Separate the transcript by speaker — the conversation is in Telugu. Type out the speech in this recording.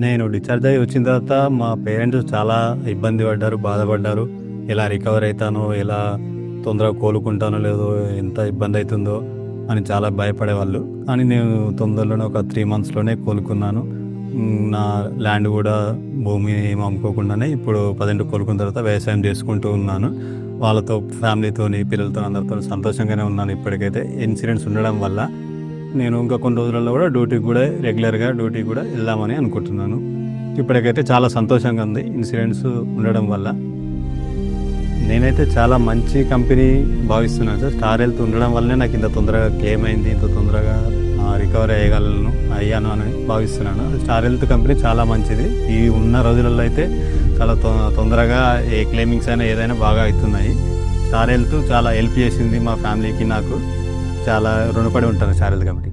Speaker 1: నేను డిశ్చార్జ్ అయ్యి వచ్చిన తర్వాత మా పేరెంట్స్ చాలా ఇబ్బంది పడ్డారు, బాధపడ్డారు. ఎలా రికవర్ అయితానో, ఎలా తొందరగా కోలుకుంటానో లేదో, ఎంత ఇబ్బంది అవుతుందో అని చాలా భయపడేవాళ్ళు. కానీ నేను తొందరలోనే ఒక 3 మంత్స్‌లోనే కోలుకున్నాను. నా ల్యాండ్ కూడా భూమి ఏమి అమ్ముకోకుండానే ఇప్పుడు ప్రజెంట్ కోలుకున్న తర్వాత వ్యవసాయం చేసుకుంటూ ఉన్నాను. వాళ్ళతో, ఫ్యామిలీతోని, పిల్లలతో అందరితో సంతోషంగానే ఉన్నాను ఇప్పటికైతే. ఇన్సూరెన్స్ ఉండడం వల్ల నేను ఇంకా కొన్ని రోజులలో కూడా రెగ్యులర్గా డ్యూటీకి కూడా వెళ్దామని అనుకుంటున్నాను. ఇప్పటికైతే చాలా సంతోషంగా ఉంది ఇన్సూరెన్స్ ఉండడం వల్ల. నేనైతే చాలా మంచి కంపెనీ భావిస్తున్నాను సార్. స్టార్ హెల్త్ ఉండడం వల్లనే నాకు ఇంత తొందరగా క్లెయిమ్ అయింది, ఇంత తొందరగా రికవర్ అయ్యాను అని భావిస్తున్నాను. స్టార్ హెల్త్ కంపెనీ చాలా మంచిది. ఈ ఉన్న రోజులలో అయితే చాలా తొందరగా ఏ క్లెయిమింగ్స్ అయినా ఏదైనా బాగా అవుతున్నాయి. స్టార్ హెల్త్ చాలా హెల్ప్ చేసింది మా ఫ్యామిలీకి. నాకు చాలా రుణపడి ఉంటాను స్టార్ హెల్త్ కంపెనీ.